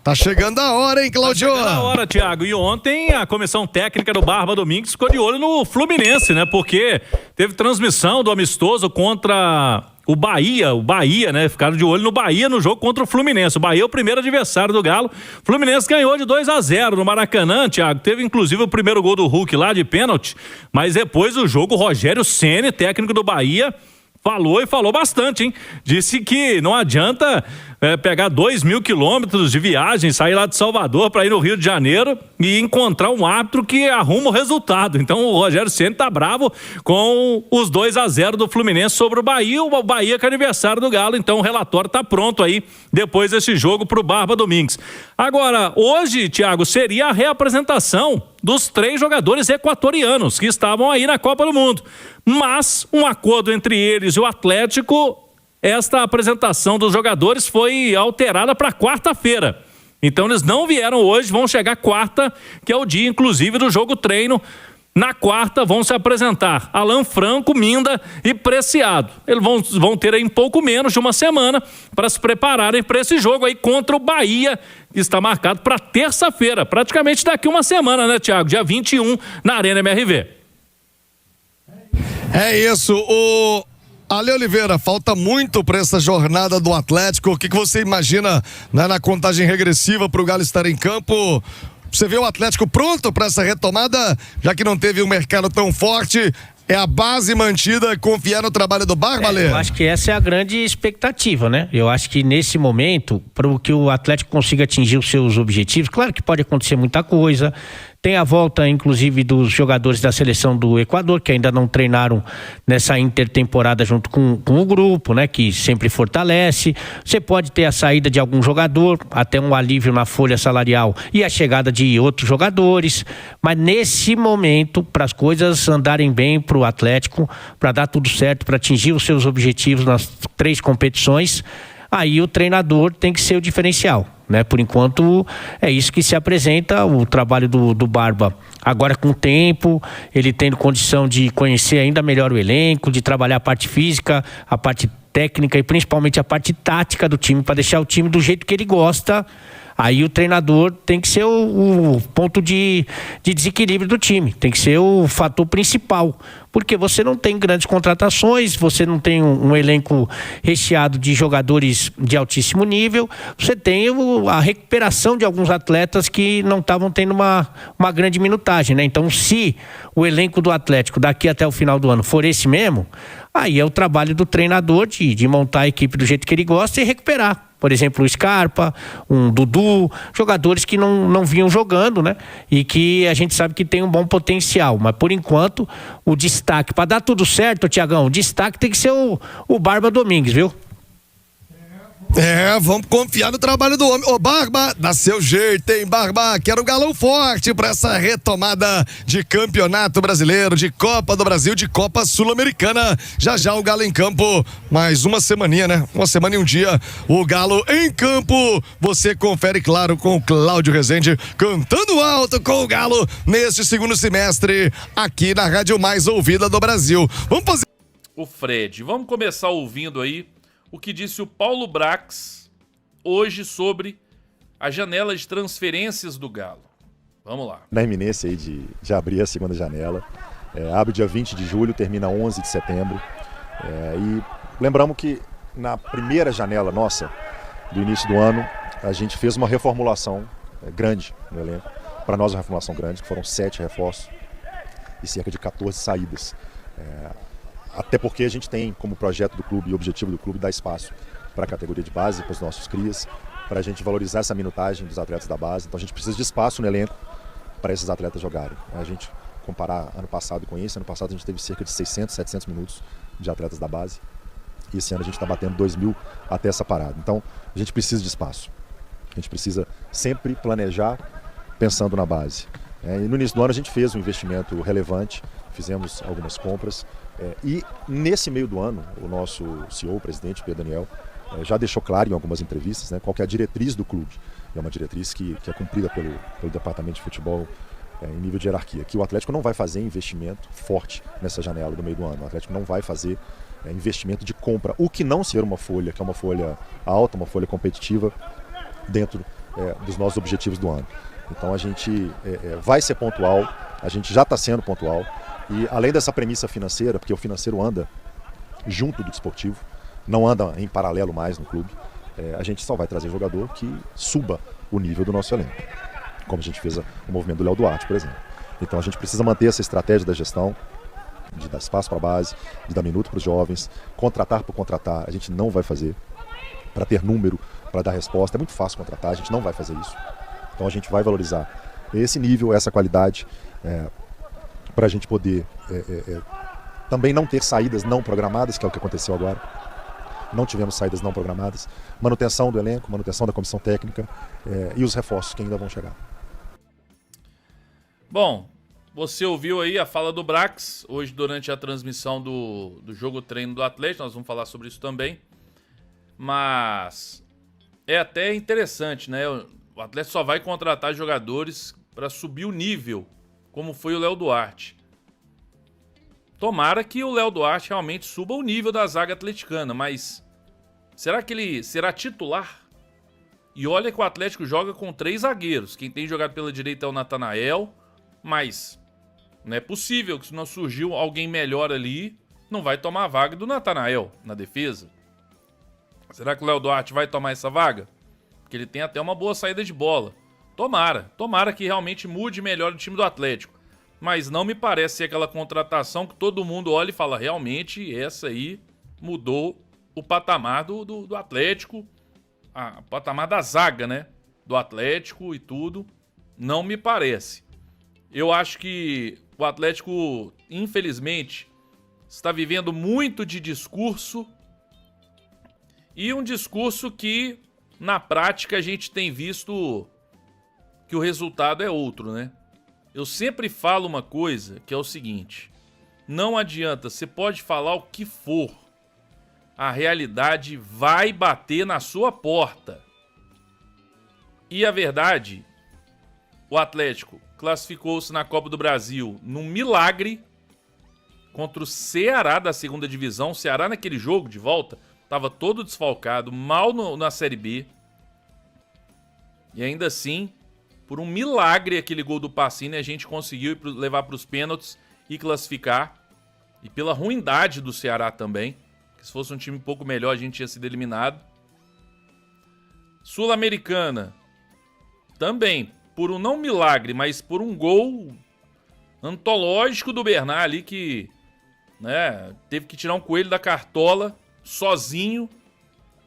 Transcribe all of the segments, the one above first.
Tá chegando a hora, hein, Claudio? Tá chegando a hora, Thiago. E ontem a comissão técnica do Barba Domingues ficou de olho no Fluminense, né? Porque teve transmissão do amistoso contra o Bahia, né? Ficaram de olho no Bahia no jogo contra o Fluminense. O Bahia é o primeiro adversário do Galo. O Fluminense ganhou de 2-0 no Maracanã, Thiago. Teve inclusive o primeiro gol do Hulk lá de pênalti, mas depois do jogo o Rogério Ceni, técnico do Bahia, falou bastante, hein? Disse que não adianta pegar 2.000 quilômetros de viagem, sair lá de Salvador para ir no Rio de Janeiro e encontrar um árbitro que arruma o resultado. Então o Rogério Ceni tá bravo com os 2-0 do Fluminense sobre o Bahia que é aniversário do Galo. Então o relatório tá pronto aí depois desse jogo pro Barba Domingues. Agora, hoje, Thiago, seria a reapresentação dos 3 jogadores equatorianos que estavam aí na Copa do Mundo. Mas um acordo entre eles e o Atlético, esta apresentação dos jogadores foi alterada para quarta-feira. Então eles não vieram hoje, vão chegar quarta, que é o dia inclusive do jogo treino. Na quarta vão se apresentar Alan Franco, Minda e Preciado. Eles vão ter aí um pouco menos de uma semana para se prepararem para esse jogo aí contra o Bahia, que está marcado para terça-feira, praticamente daqui uma semana, né, Thiago? Dia 21 na Arena MRV. É isso, o Ale Oliveira, falta muito para essa jornada do Atlético. O que você imagina, né, na contagem regressiva para o Galo estar em campo? Você vê o Atlético pronto para essa retomada, já que não teve um mercado tão forte? É a base mantida, confiar no trabalho do Barba, Ale? Eu acho que essa é a grande expectativa, né? Eu acho que nesse momento, para que o Atlético consiga atingir os seus objetivos, claro que pode acontecer muita coisa. Tem a volta, inclusive, dos jogadores da seleção do Equador, que ainda não treinaram nessa intertemporada junto com o grupo, né? Que sempre fortalece. Você pode ter a saída de algum jogador, até um alívio na folha salarial e a chegada de outros jogadores. Mas nesse momento, para as coisas andarem bem para o Atlético, para dar tudo certo, para atingir os seus objetivos nas 3 competições, aí o treinador tem que ser o diferencial, né? Por enquanto é isso que se apresenta o trabalho do Barba. Agora, com o tempo, ele tendo condição de conhecer ainda melhor o elenco, de trabalhar a parte física, a parte técnica e principalmente a parte tática do time, para deixar o time do jeito que ele gosta. Aí o treinador tem que ser o ponto de desequilíbrio do time, tem que ser o fator principal, porque você não tem grandes contratações, você não tem um elenco recheado de jogadores de altíssimo nível, você tem a recuperação de alguns atletas que não estavam tendo uma grande minutagem, né? Então, se o elenco do Atlético daqui até o final do ano for esse mesmo, aí é o trabalho do treinador de montar a equipe do jeito que ele gosta e recuperar. Por exemplo, o Scarpa, um Dudu, jogadores que não vinham jogando, né? E que a gente sabe que tem um bom potencial. Mas, por enquanto, o destaque, para dar tudo certo, Tiagão, o destaque tem que ser o Barba Domingues, viu? Vamos confiar no trabalho do homem. Ô, Barba, dá seu jeito, hein, Barba? Quero um galão forte para essa retomada de Campeonato Brasileiro, de Copa do Brasil, de Copa Sul-Americana. Já o Galo em campo, mais uma semaninha, né? Uma semana e um dia, o Galo em campo. Você confere, claro, com o Cláudio Rezende, cantando alto com o Galo neste segundo semestre, aqui na rádio mais ouvida do Brasil. Vamos fazer... O Fred, vamos começar ouvindo aí o que disse o Paulo Brax hoje sobre a janela de transferências do Galo. Vamos lá. Na iminência aí de abrir a segunda janela. Abre dia 20 de julho, termina 11 de setembro. E lembramos que na primeira janela nossa, do início do ano, a gente fez uma reformulação grande no elenco. Para nós, uma reformulação grande, que foram 7 reforços e cerca de 14 saídas. Até porque a gente tem como projeto do clube e objetivo do clube dar espaço para a categoria de base, para os nossos crias, para a gente valorizar essa minutagem dos atletas da base. Então a gente precisa de espaço no elenco para esses atletas jogarem. A gente comparar ano passado com esse, ano passado a gente teve cerca de 600, 700 minutos de atletas da base. E esse ano a gente está batendo 2.000 até essa parada. Então a gente precisa de espaço. A gente precisa sempre planejar pensando na base. E no início do ano a gente fez um investimento relevante, fizemos algumas compras. E nesse meio do ano, o nosso CEO, o presidente Pedro Daniel, já deixou claro em algumas entrevistas, né, qual que é a diretriz do clube. É uma diretriz que é cumprida pelo departamento de futebol em nível de hierarquia, que o Atlético não vai fazer investimento forte nessa janela do meio do ano. O Atlético não vai fazer investimento de compra, o que não ser uma folha, que é uma folha alta, uma folha competitiva, dentro dos nossos objetivos do ano. Então a gente vai ser pontual, a gente já está sendo pontual, e além dessa premissa financeira, porque o financeiro anda junto do desportivo, não anda em paralelo mais no clube, a gente só vai trazer jogador que suba o nível do nosso elenco, como a gente fez o movimento do Léo Duarte, por exemplo. Então a gente precisa manter essa estratégia da gestão, de dar espaço para a base, de dar minuto para os jovens, contratar por contratar, a gente não vai fazer, para ter número, para dar resposta, é muito fácil contratar, a gente não vai fazer isso. Então a gente vai valorizar esse nível, essa qualidade, para a gente poder também não ter saídas não programadas, que é o que aconteceu agora. Não tivemos saídas não programadas, manutenção do elenco, manutenção da comissão técnica e os reforços que ainda vão chegar. Bom, você ouviu aí a fala do Brax hoje durante a transmissão do jogo treino do Atlético, nós vamos falar sobre isso também, mas é até interessante, né? O Atlético só vai contratar jogadores para subir o nível, como foi o Léo Duarte. Tomara que o Léo Duarte realmente suba o nível da zaga atleticana, mas será que ele será titular? E olha que o Atlético joga com 3 zagueiros. Quem tem jogado pela direita é o Natanael, mas não é possível que se não surgiu alguém melhor ali, não vai tomar a vaga do Natanael na defesa. Será que o Léo Duarte vai tomar essa vaga? Porque ele tem até uma boa saída de bola. Tomara que realmente mude melhor o time do Atlético. Mas não me parece ser aquela contratação que todo mundo olha e fala, realmente, essa aí mudou o patamar do Atlético, o patamar da zaga, né? Do Atlético e tudo. Não me parece. Eu acho que o Atlético, infelizmente, está vivendo muito de discurso. E um discurso que, na prática, a gente tem visto que o resultado é outro, né? Eu sempre falo uma coisa que é o seguinte: não adianta, você pode falar o que for, a realidade vai bater na sua porta. E a verdade, o Atlético classificou-se na Copa do Brasil num milagre contra o Ceará da segunda divisão. O Ceará naquele jogo de volta estava todo desfalcado, mal na Série B. E ainda assim, por um milagre, aquele gol do Pacini, a gente conseguiu levar para os pênaltis e classificar. E pela ruindade do Ceará também, que se fosse um time um pouco melhor, a gente tinha sido eliminado. Sul-Americana, também, por um não milagre, mas por um gol antológico do Bernard ali, que teve que tirar um coelho da cartola sozinho,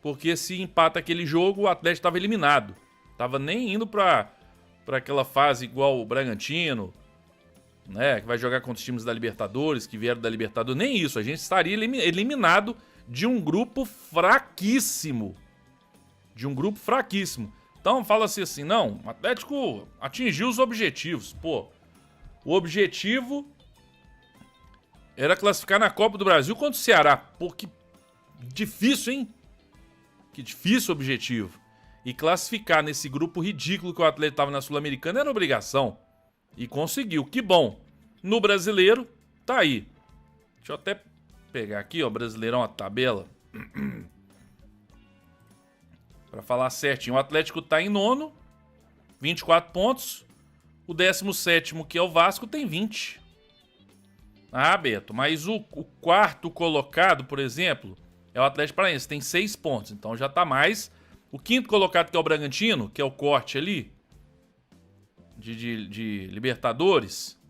porque se empata aquele jogo, o Atlético estava eliminado. Tava nem indo para aquela fase igual o Bragantino, né, que vai jogar contra os times da Libertadores, que vieram da Libertadores. Nem isso, a gente estaria eliminado de um grupo fraquíssimo. Então fala-se assim, não, o Atlético atingiu os objetivos. Pô, o objetivo era classificar na Copa do Brasil contra o Ceará. Pô, que difícil, hein? Que difícil objetivo. E classificar nesse grupo ridículo que o Atlético estava na Sul-Americana era obrigação. E conseguiu, que bom. No Brasileiro, tá aí. Deixa eu até pegar aqui, ó, Brasileirão, a tabela. Pra falar certinho, o Atlético tá em 9º, 24 pontos. O 17º, que é o Vasco, tem 20. Ah, Beto, mas o 4º colocado, por exemplo, é o Atlético Paranaense, tem 6 pontos. Então já tá mais. O 5º colocado, que é o Bragantino, que é o corte ali, de Libertadores,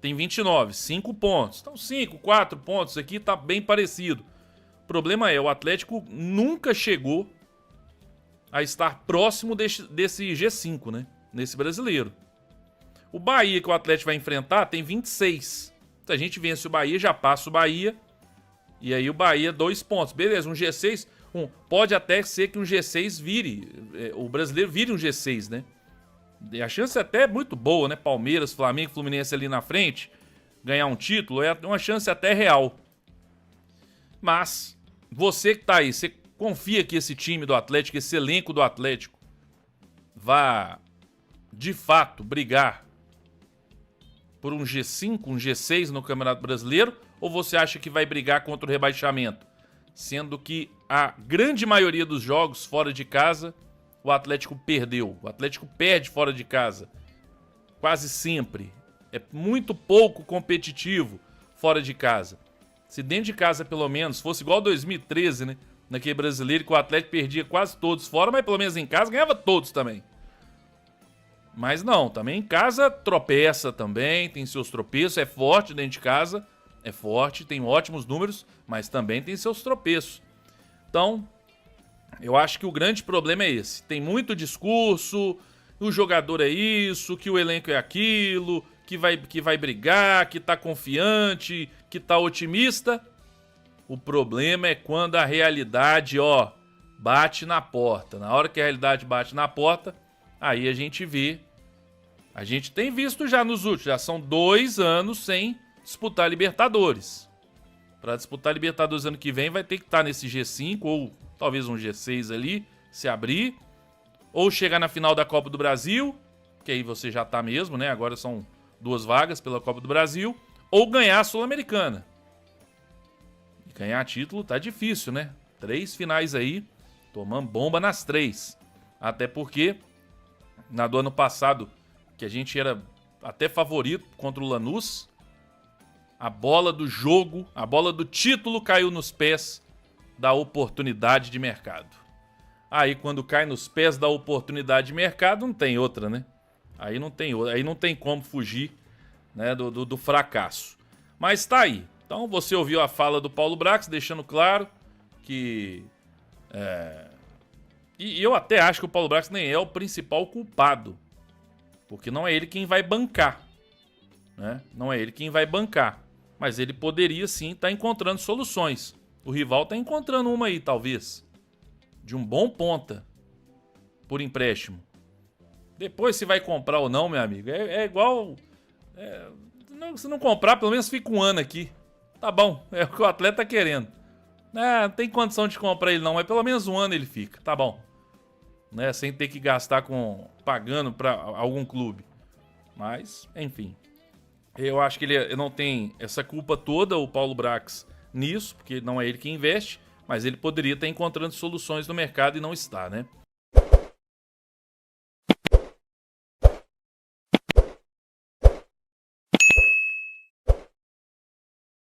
tem 29, 5 pontos. Então 5, 4 pontos aqui, tá bem parecido. O problema é, o Atlético nunca chegou a estar próximo desse G5, né? Nesse brasileiro. O Bahia, que o Atlético vai enfrentar, tem 26. Se a gente vence o Bahia, já passa o Bahia. E aí o Bahia, 2 pontos. Beleza, um G6... pode até ser que um G6 o brasileiro vire um G6, né? E a chance até é muito boa, né? Palmeiras, Flamengo, Fluminense ali na frente, ganhar um título, é uma chance até real. Mas, você que tá aí, você confia que esse time do Atlético, esse elenco do Atlético, vá, de fato, brigar por um G5, um G6 no Campeonato Brasileiro? Ou você acha que vai brigar contra o rebaixamento? Sendo que a grande maioria dos jogos fora de casa o Atlético perdeu. O Atlético perde fora de casa. Quase sempre. É muito pouco competitivo fora de casa. Se dentro de casa, pelo menos, fosse igual 2013, né? Naquele brasileiro que o Atlético perdia quase todos fora, mas pelo menos em casa ganhava todos também. Mas não, também em casa tropeça também, tem seus tropeços, é forte dentro de casa, é forte, tem ótimos números, mas também tem seus tropeços. Então, eu acho que o grande problema é esse. Tem muito discurso, o jogador é isso, que o elenco é aquilo, que vai brigar, que tá confiante, que tá otimista. O problema é quando a realidade, bate na porta. Na hora que a realidade bate na porta, aí a gente vê. A gente tem visto já nos últimos, já são 2 anos sem disputar Libertadores. Para disputar Libertadores ano que vem vai ter que estar nesse G5 ou talvez um G6 ali, se abrir. Ou chegar na final da Copa do Brasil, que aí você já tá mesmo, né? Agora são 2 vagas pela Copa do Brasil. Ou ganhar a Sul-Americana. E ganhar título tá difícil, né? 3 finais aí, tomando bomba nas 3. Até porque, na do ano passado, que a gente era até favorito contra o Lanús, a bola do jogo, a bola do título caiu nos pés da oportunidade de mercado. Aí quando cai nos pés da oportunidade de mercado, não tem outra, né? Aí não tem como fugir, né, do fracasso. Mas tá aí. Então você ouviu a fala do Paulo Brax, deixando claro que... E eu até acho que o Paulo Brax nem é o principal culpado. Porque não é ele quem vai bancar. Né? Não é ele quem vai bancar. Mas ele poderia sim estar encontrando soluções. O rival está encontrando uma aí, talvez. De um bom ponta. Por empréstimo. Depois se vai comprar ou não, meu amigo. É igual... se não comprar, pelo menos fica 1 ano aqui. Tá bom. É o que o atleta tá querendo. Não tem condição de comprar ele não. Mas pelo menos 1 ano ele fica. Tá bom. Né, sem ter que gastar pagando para algum clube. Mas, enfim. Eu acho que ele não tem essa culpa toda, o Paulo Brax, nisso, porque não é ele que investe, mas ele poderia estar encontrando soluções no mercado e não está, né?